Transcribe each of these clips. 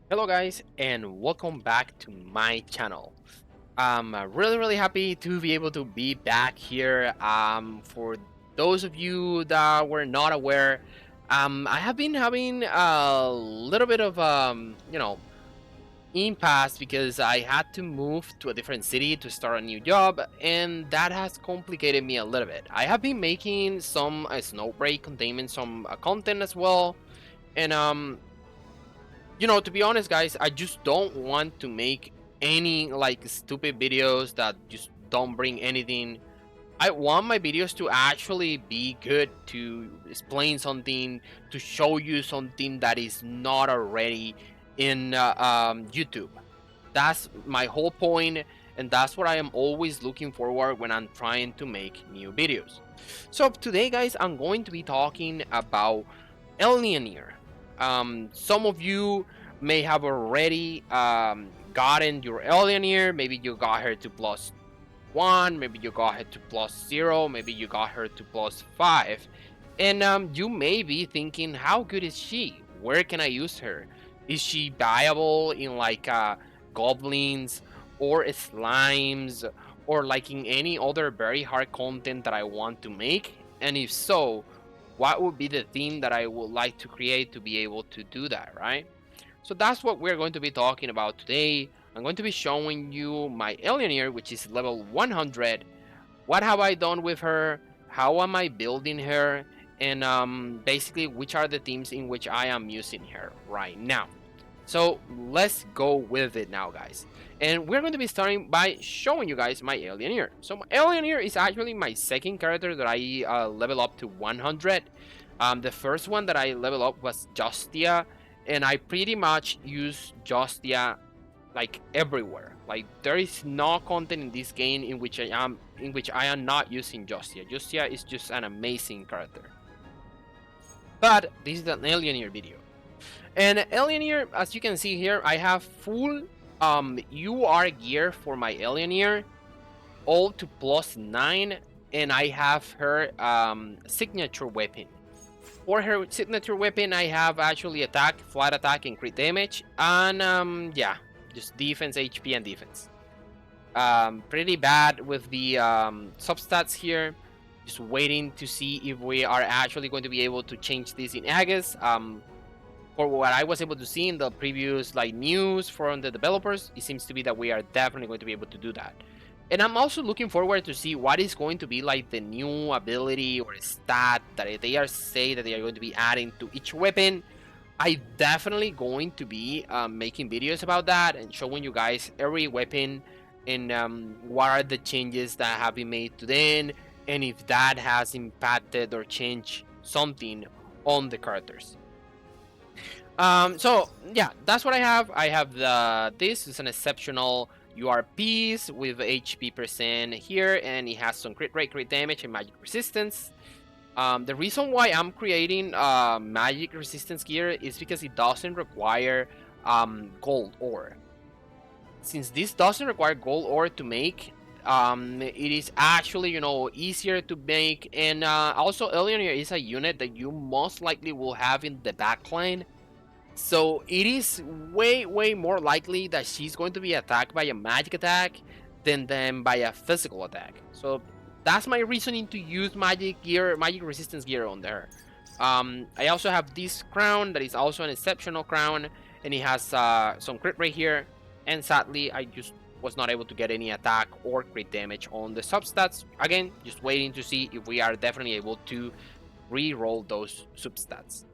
Hello guys and welcome back to my channel. I'm really happy to be able to be back here. For those of you that were not aware, I have been having a little bit of impasse because I had to move to a different city to start a new job, and that has complicated me a little bit. I have been making some snowbreak containing some content as well, and to be honest, guys, I just don't want to make any like stupid videos that just don't bring anything. I want my videos to actually be good, to explain something, to show you something that is not already in YouTube. That's my whole point, and that's what I am always looking forward when I'm trying to make new videos. So today, guys, I'm going to be talking about Eleaneer. Some of you may have already gotten your Eleaneer. Maybe you got her to +1, maybe you got her to +0, maybe you got her to +5. And you may be thinking, how good is she? Where can I use her? Is she viable in like goblins or slimes or like in any other very hard content that I want to make? And if so, what would be the theme that I would like to create to be able to do that, right? So that's what we're going to be talking about today. I'm going to be showing you my Eleaneer, which is level 100. What have I done with her? How am I building her? And basically, which are the themes in which I am using her right now. So let's go with it now, guys. And we're going to be starting by showing you guys my Eleaneer. So my Eleaneer is actually my second character that I level up to 100. The first one that I level up was Justia, and I pretty much use Justia like everywhere. Like there is no content in this game in which I am not using Justia. Justia is just an amazing character. But this is an Eleaneer video. And Eleaneer, as you can see here, I have full UR gear for my Eleaneer, all to +9, and I have her signature weapon. For her signature weapon, I have actually attack, flat attack, and crit damage, and yeah, just defense, HP, and defense. Pretty bad with the substats here. Just waiting to see if we are actually going to be able to change this in Aegis. For what I was able to see in the previous like news from the developers, it seems to be that we are definitely going to be able to do that. And I'm also looking forward to see what is going to be like the new ability or stat that they are say that they are going to be adding to each weapon. I definitely going to be making videos about that and showing you guys every weapon and what are the changes that have been made to them, and if that has impacted or changed something on the characters. So yeah, that's what I have. I have this is an exceptional UR piece with HP percent here, and it has some crit rate, crit damage, and magic resistance. The reason why I'm creating magic resistance gear is because it doesn't require gold ore. Since this doesn't require gold ore to make, it is actually easier to make, and also Eleaneer is a unit that you most likely will have in the backline. So it is way more likely that she's going to be attacked by a magic attack than by a physical attack. So that's my reasoning to use magic gear, magic resistance gear on there. I also have this crown that is also an exceptional crown, and it has some crit rate here. And sadly, I just was not able to get any attack or crit damage on the substats. Again, just waiting to see if we are definitely able to re-roll those substats.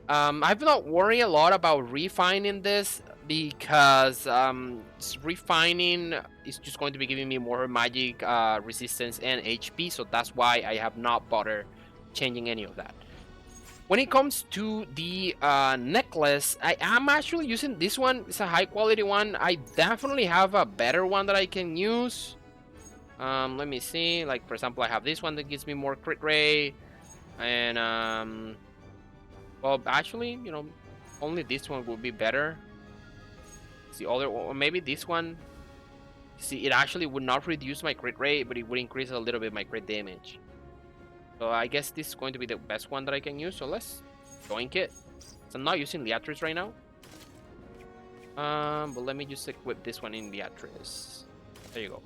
I've not worried a lot about refining this because refining is just going to be giving me more magic resistance and HP, so that's why I have not bothered changing any of that. When it comes to the necklace, I am actually using this one. It's a high quality one. I definitely have a better one that I can use. Let me see. Like, for example, I have this one that gives me more crit rate, and well, actually, only this one would be better. The other, or maybe this one. See, it actually would not reduce my crit rate, but it would increase a little bit my crit damage. So I guess this is going to be the best one that I can use. So let's join it. So I'm not using Leatrice right now. But let me just equip this one in the address. There you go.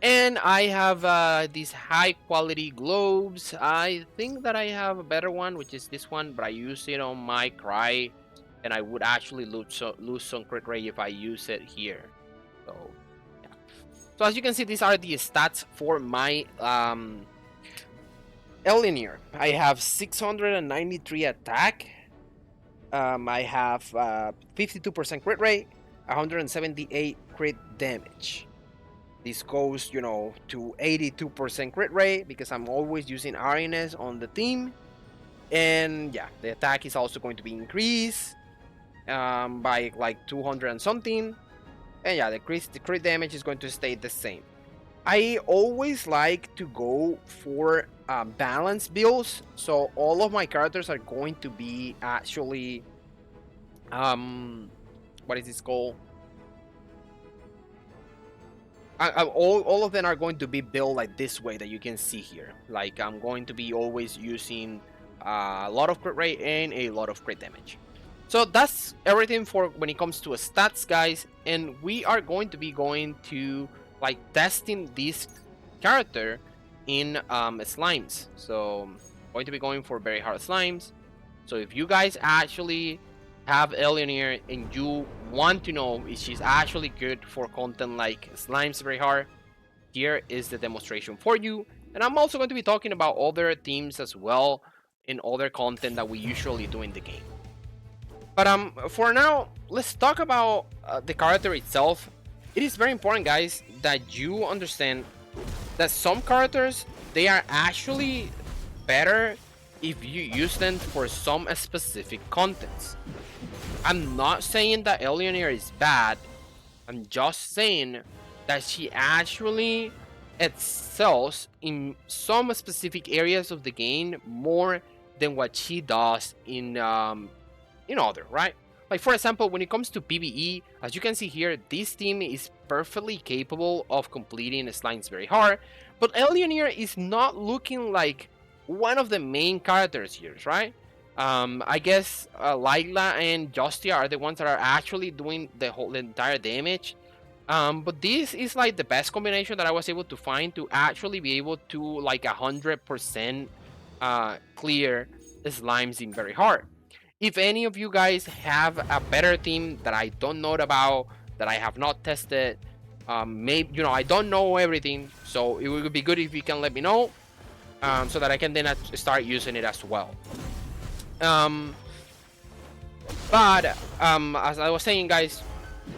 And I have these high quality globes. I think that I have a better one, which is this one, but I use it on my cry, and I would actually lose some crit rate if I use it here. So yeah. So as you can see, these are the stats for my Eleaneer. I have 693 attack. I have 52% crit rate, 178 crit damage. This goes, to 82% crit rate because I'm always using RNS on the team. And yeah, the attack is also going to be increased by like 200 and something. And yeah, the crit damage is going to stay the same. I always like to go for balanced builds, so all of my characters are going to be actually what is this called? All of them are going to be built like this way that you can see here. Like I'm going to be always using a lot of crit rate and a lot of crit damage. So that's everything for when it comes to stats, guys. And we are going to be going to like testing this character in slimes. So I'm going to be going for very hard slimes. So if you guys actually have Eleaneer and you want to know if she's actually good for content like slimes very hard, here is the demonstration for you. And I'm also going to be talking about other themes as well in other content that we usually do in the game. But for now, let's talk about the character itself. It is very important, guys, that you understand that some characters, they are actually better if you use them for some specific contents. I'm not saying that Eleaneer is bad. I'm just saying that she actually excels in some specific areas of the game more than what she does in other, right? Like for example, when it comes to PvE, as you can see here, this team is perfectly capable of completing slimes very hard, but Eleaneer is not looking like one of the main characters here, right? I guess Lila and Justia are the ones that are actually doing the entire damage. But this is like the best combination that I was able to find to actually be able to like 100% clear slimes in very hard. If any of you guys have a better team that I don't know about, that I have not tested, maybe I don't know everything, so it would be good if you can let me know, so that I can then start using it as well. But as I was saying, guys,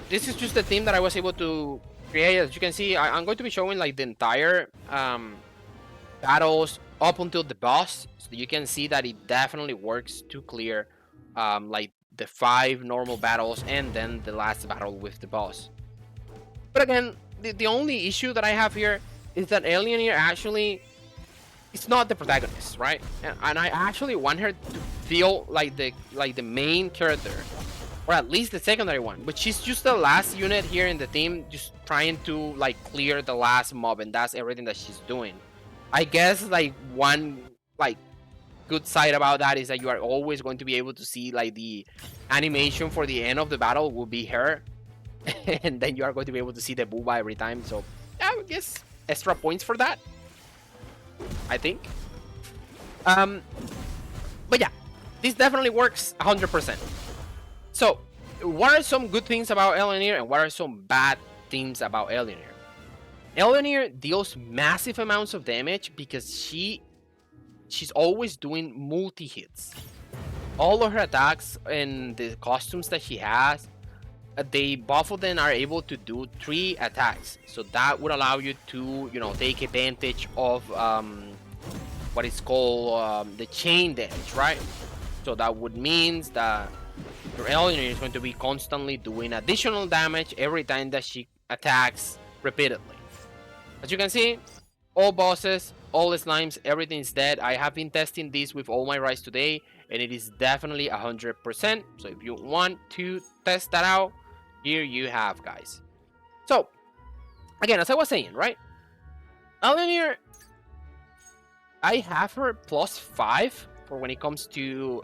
this is just the team that I was able to create. As you can see, I'm going to be showing like the entire battles up until the boss, so you can see that it definitely works to clear like the 5 normal battles and then the last battle with the boss. But again, the only issue that I have here is that Eleaneer actually is not the protagonist, right? And I actually want her to feel like the main character, or at least the secondary one. But she's just the last unit here in the team, just trying to like clear the last mob, and that's everything that she's doing. I guess like one like good side about that is that you are always going to be able to see like the animation for the end of the battle will be her, and then you are going to be able to see the booba every time. So yeah, I guess extra points for that, I think. But yeah, this definitely works 100%. So what are some good things about Eleaneer and what are some bad things about Eleaneer? Eleaneer deals massive amounts of damage because she's always doing multi-hits. All of her attacks and the costumes that she has, they both of them are able to do 3 attacks. So that would allow you to, take advantage of what is called the chain damage, right? So that would mean that your Eleaneer is going to be constantly doing additional damage every time that she attacks repeatedly. As you can see, all bosses, all slimes, everything's dead. I have been testing this with all my rides today, and it is definitely 100%. So if you want to test that out, here you have, guys. So again, as I was saying, right? Eleaneer, I have her +5 for when it comes to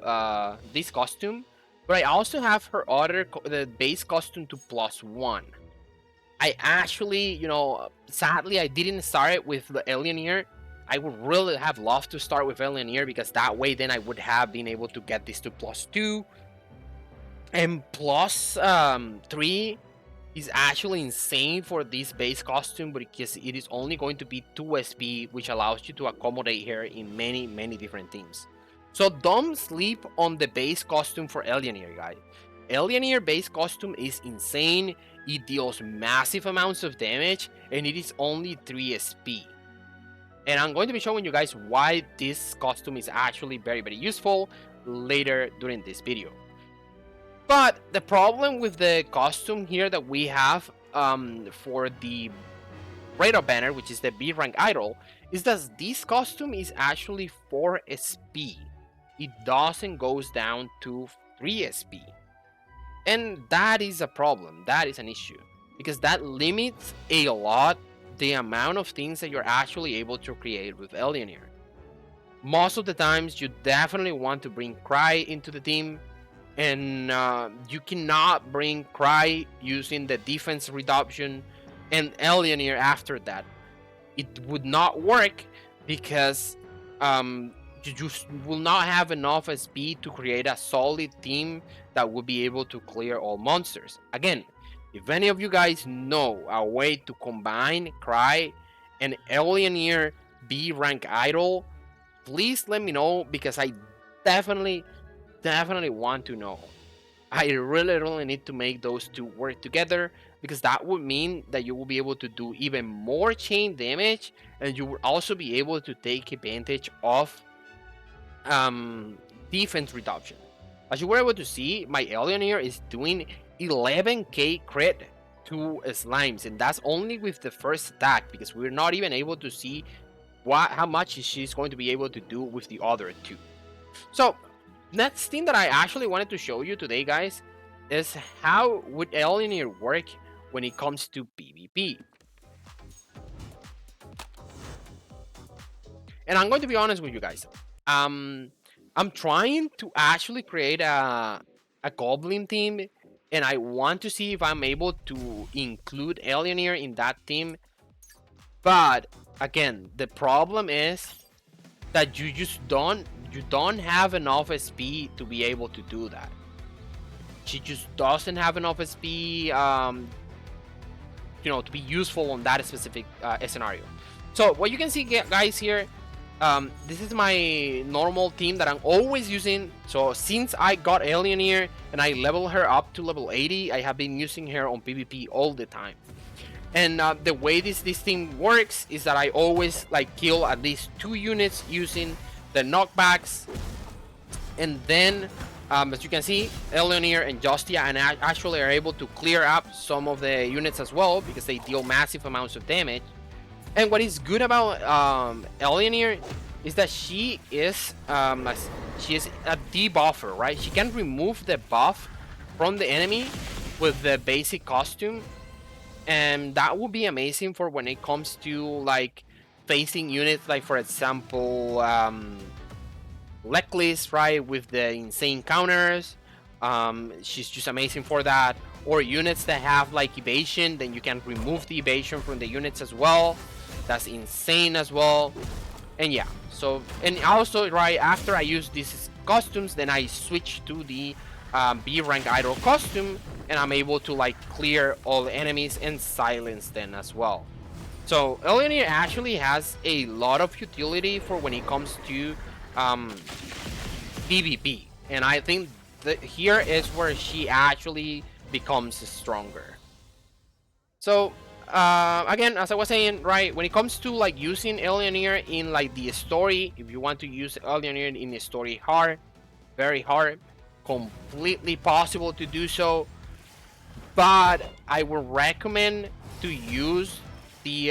this costume. But I also have her other the base costume to +1. I actually, sadly, I didn't start it with the Eleaneer. I would really have loved to start with Eleaneer because that way then I would have been able to get this to +2 and +3 is actually insane for this base costume because it is only going to be 2 SP, which allows you to accommodate her in many different teams. So don't sleep on the base costume for Eleaneer, guys. Eleaneer base costume is insane. It deals massive amounts of damage and it is only 3 SP. And I'm going to be showing you guys why this costume is actually very useful later during this video. But the problem with the costume here that we have for the radar banner, which is the B rank idol, is that this costume is actually 4 SP. It doesn't goes down to 3 SP. And that is a problem. That is an issue. Because that limits a lot the amount of things that you're actually able to create with Eleaneer. Most of the times you definitely want to bring Cry into the team. And you cannot bring Cry using the defense reduction and Eleaneer after that. It would not work because you just will not have enough SP to create a solid team that will be able to clear all monsters. Again, if any of you guys know a way to combine Cry and Eleaneer B rank idol, please let me know because I definitely want to know. I really need to make those two work together because that would mean that you will be able to do even more chain damage and you will also be able to take advantage of defense reduction. As you were able to see, my Eleaneer is doing 11k crit to slimes, and that's only with the first attack because we're not even able to see how much she's going to be able to do with the other two. So next thing that I actually wanted to show you today, guys, is how would Eleaneer work when it comes to PvP. And I'm going to be honest with you guys. I'm trying to actually create a Goblin team, and I want to see if I'm able to include Eleaneer in that team. But again, the problem is that you don't have enough SP to be able to do that. She just doesn't have enough SP, to be useful on that specific scenario. So what you can see, guys, here, this is my normal team that I'm always using. So since I got Eleaneer and I leveled her up to level 80, I have been using her on PvP all the time. And the way this team works is that I always kill at least 2 units using the knockbacks, and then as you can see, Eleaneer and Justia and actually are able to clear up some of the units as well because they deal massive amounts of damage. And what is good about Eleaneer is that she is a debuffer, right? She can remove the buff from the enemy with the basic costume, and that would be amazing for when it comes to facing units for example Lecklist, right, with the insane counters. She's just amazing for that. Or units that have evasion, then you can remove the evasion from the units as well. That's insane as well. And yeah, so, and also right after I use these costumes, then I switch to the B rank idol costume, and I'm able to clear all the enemies and silence them as well. So Eleaneer actually has a lot of utility for when it comes to PvP, and I think that here is where she actually becomes stronger. So again, as I was saying, right, when it comes to using Eleaneer in the story, if you want to use Eleaneer in the story hard, very hard, completely possible to do so, but I would recommend to use the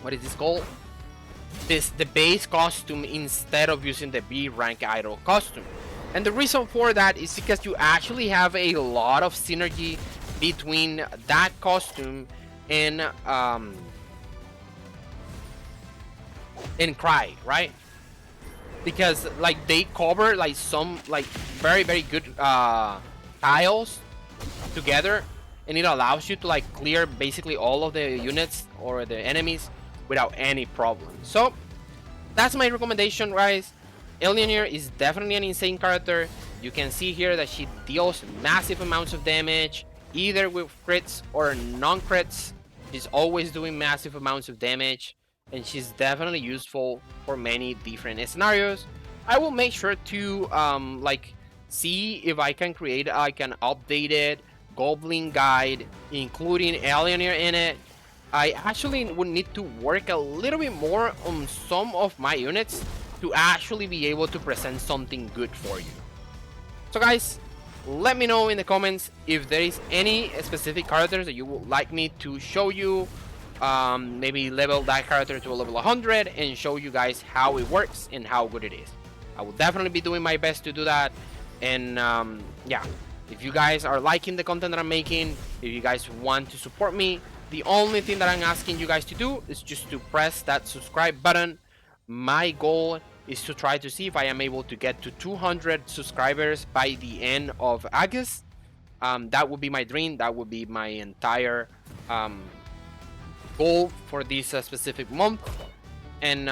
what is this called? The base costume instead of using the B rank idol costume. And the reason for that is because you actually have a lot of synergy between that costume and Cry, right? because like they cover like some like very good tiles together, and it allows you to like clear basically all of the units or the enemies without any problem. So that's my recommendation, guys. Eleaneer is definitely an insane character. You can see here that she deals massive amounts of damage, either with crits or non-crits. She's always doing massive amounts of damage, and she's definitely useful for many different scenarios. I will make sure to like see if I can create like an updated Goblin guide, including Eleaneer in it. I actually would need to work a little bit more on some of my units to actually be able to present something good for you. So guys, let me know in the comments if there is any specific characters that you would like me to show you. Maybe level that character to a level 100 and show you guys how it works and how good it is. I will definitely be doing my best to do that. And yeah, if you guys are liking the content that I'm making, if you guys want to support me, the only thing that I'm asking you guys to do is just to press that subscribe button. My goal is to try to see if I am able to get to 200 subscribers by the end of August. That would be my dream. That would be my entire goal for this specific month. And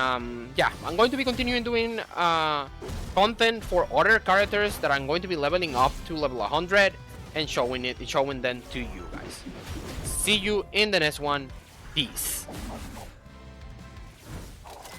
yeah, I'm going to be continuing doing content for other characters that I'm going to be leveling up to level 100 and showing them to you guys. See you in the next one. Peace.